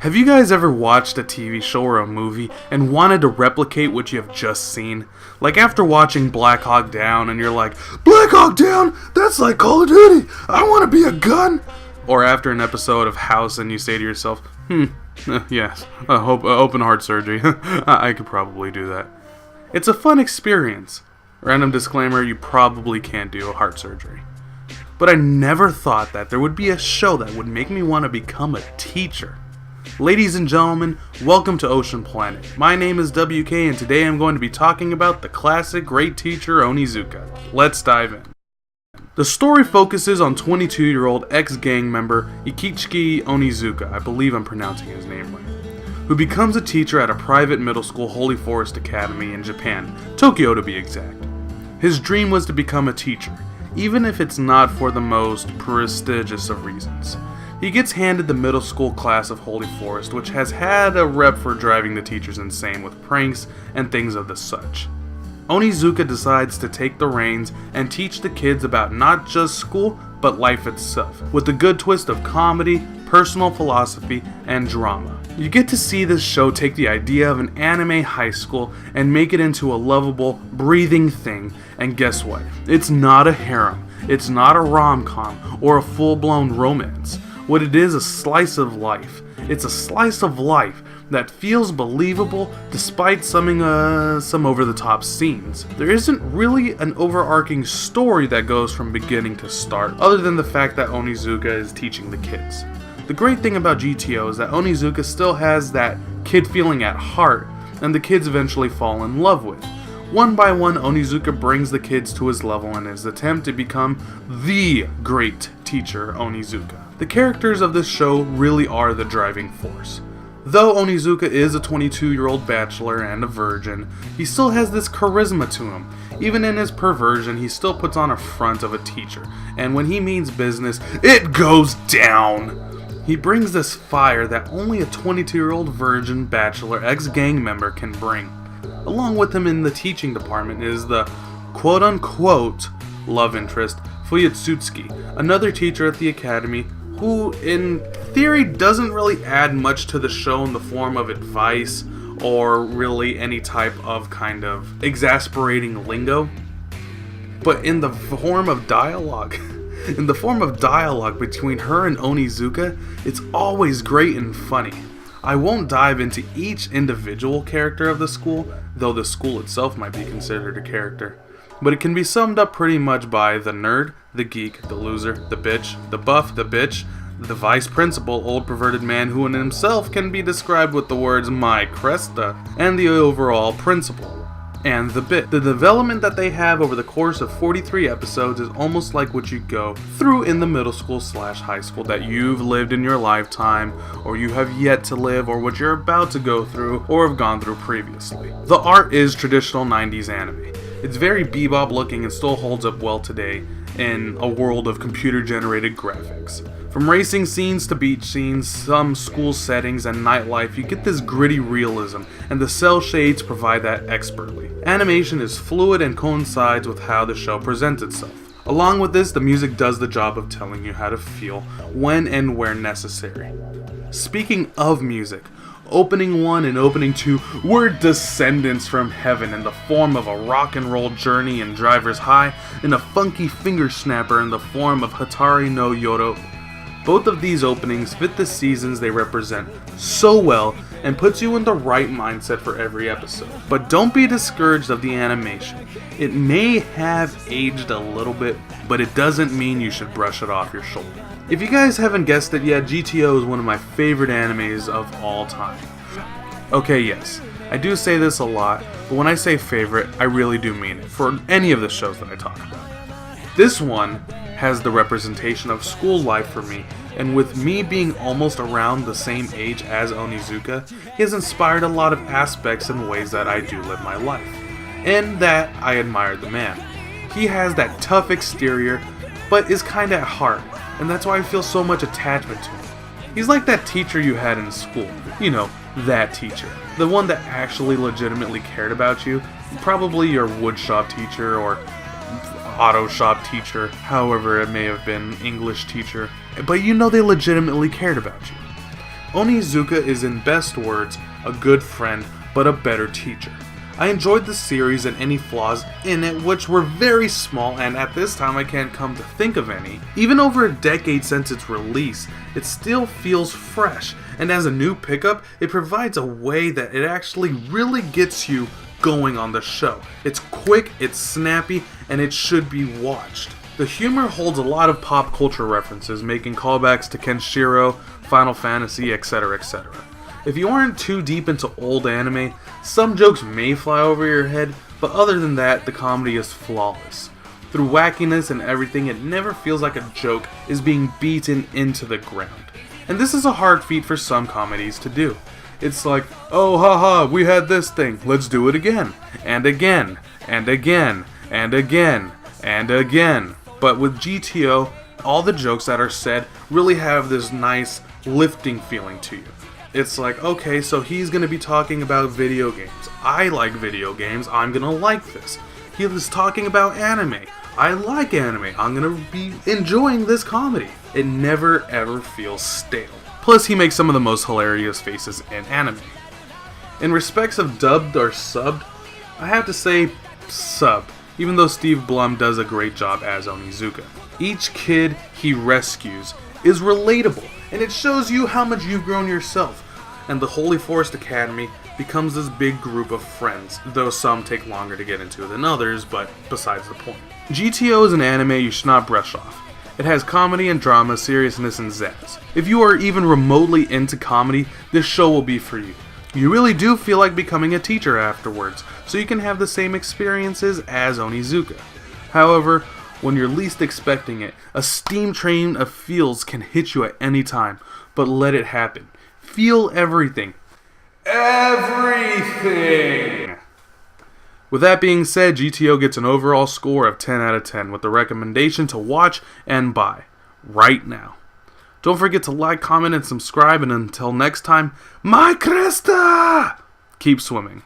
Have you guys ever watched a TV show or a movie and wanted to replicate what you have just seen? Like after watching Black Hawk Down and you're like, Black Hawk Down? That's like Call of Duty! I want to be a gun! Or after an episode of House and you say to yourself, yes, open heart surgery. I could probably do that. It's a fun experience. Random disclaimer, you probably can't do heart surgery. But I never thought that there would be a show that would make me want to become a teacher. Ladies and gentlemen, welcome to Ocean Planet. My name is WK and today I'm going to be talking about the classic great teacher Onizuka. Let's dive in. The story focuses on 22-year-old ex-gang member Ikichiki Onizuka, I believe I'm pronouncing his name right, who becomes a teacher at a private middle school Holy Forest Academy in Japan, Tokyo to be exact. His dream was to become a teacher, even if it's not for the most prestigious of reasons. He gets handed the middle school class of Holy Forest, which has had a rep for driving the teachers insane with pranks and things of the such. Onizuka decides to take the reins and teach the kids about not just school, but life itself, with a good twist of comedy, personal philosophy, and drama. You get to see this show take the idea of an anime high school and make it into a lovable, breathing thing, and guess what? It's not a harem, it's not a rom-com, or a full-blown romance. What it is a slice of life. It's a slice of life that feels believable despite some over-the-top scenes. There isn't really an overarching story that goes from beginning to start, other than the fact that Onizuka is teaching the kids. The great thing about GTO is that Onizuka still has that kid feeling at heart, and the kids eventually fall in love with. One by one, Onizuka brings the kids to his level in his attempt to become the great teacher Onizuka. The characters of this show really are the driving force. Though Onizuka is a 22-year-old bachelor and a virgin, he still has this charisma to him. Even in his perversion, he still puts on a front of a teacher, and when he means business, it goes down! He brings this fire that only a 22-year-old virgin bachelor ex-gang member can bring. Along with him in the teaching department is the quote-unquote love interest, Fuyutsuki, another teacher at the academy who, in theory, doesn't really add much to the show in the form of advice or really any type of kind of exasperating lingo. But in the form of dialogue, between her and Onizuka, it's always great and funny. I won't dive into each individual character of the school, though the school itself might be considered a character. But it can be summed up pretty much by the nerd, the geek, the loser, the bitch, the buff, the bitch, the vice principal, old perverted man who in himself can be described with the words my CRESTA, and the overall principal, and the bit. The development that they have over the course of 43 episodes is almost like what you go through in the middle school / high school that you've lived in your lifetime, or you have yet to live, or what you're about to go through, or have gone through previously. The art is traditional 90s anime. It's very bebop looking and still holds up well today in a world of computer-generated graphics. From racing scenes to beach scenes, some school settings, and nightlife, you get this gritty realism, and the cell shades provide that expertly. Animation is fluid and coincides with how the show presents itself. Along with this, the music does the job of telling you how to feel when and where necessary. Speaking of music, Opening 1 and Opening 2 were descendants from heaven in the form of a rock and roll journey in Driver's High and a funky finger snapper in the form of Hatari no Yoro. Both of these openings fit the seasons they represent so well and puts you in the right mindset for every episode. But don't be discouraged of the animation. It may have aged a little bit, but it doesn't mean you should brush it off your shoulder. If you guys haven't guessed it yet, GTO is one of my favorite animes of all time. Okay, yes, I do say this a lot, but when I say favorite, I really do mean it, for any of the shows that I talk about. This one has the representation of school life for me, and with me being almost around the same age as Onizuka, he has inspired a lot of aspects and ways that I do live my life, and that I admire the man. He has that tough exterior, but is kinda at heart, and that's why I feel so much attachment to him. He's like that teacher you had in school, you know, that teacher. The one that actually legitimately cared about you, probably your woodshop teacher or auto shop teacher, however it may have been, English teacher, but you know they legitimately cared about you. Onizuka is, in best words, a good friend, but a better teacher. I enjoyed the series and any flaws in it, which were very small, and at this time I can't come to think of any. Even over a decade since its release, it still feels fresh, and as a new pickup, it provides a way that it actually really gets you going on the show. It's quick, it's snappy, and it should be watched. The humor holds a lot of pop culture references, making callbacks to Kenshiro, Final Fantasy, etc., etc. If you aren't too deep into old anime, some jokes may fly over your head, but other than that, the comedy is flawless. Through wackiness and everything, it never feels like a joke is being beaten into the ground. And this is a hard feat for some comedies to do. It's like, oh haha, we had this thing, let's do it again, and again, and again, and again, and again. But with GTO, all the jokes that are said really have this nice lifting feeling to you. It's like, okay, so he's going to be talking about video games. I like video games, I'm going to like this. He was talking about anime. I like anime, I'm going to be enjoying this comedy. It never ever feels stale. Plus, he makes some of the most hilarious faces in anime. In respects of dubbed or subbed, I have to say subbed, even though Steve Blum does a great job as Onizuka. Each kid he rescues is relatable, and it shows you how much you've grown yourself. And the Holy Forest Academy becomes this big group of friends, though some take longer to get into than others, but besides the point. GTO is an anime you should not brush off. It has comedy and drama, seriousness, and zazz. If you are even remotely into comedy, this show will be for you. You really do feel like becoming a teacher afterwards, so you can have the same experiences as Onizuka. However, when you're least expecting it, a steam train of feels can hit you at any time, but let it happen. Feel everything. Everything! With that being said, GTO gets an overall score of 10 out of 10 with the recommendation to watch and buy right now. Don't forget to like, comment, and subscribe, and until next time, my CRESTA! Keep swimming.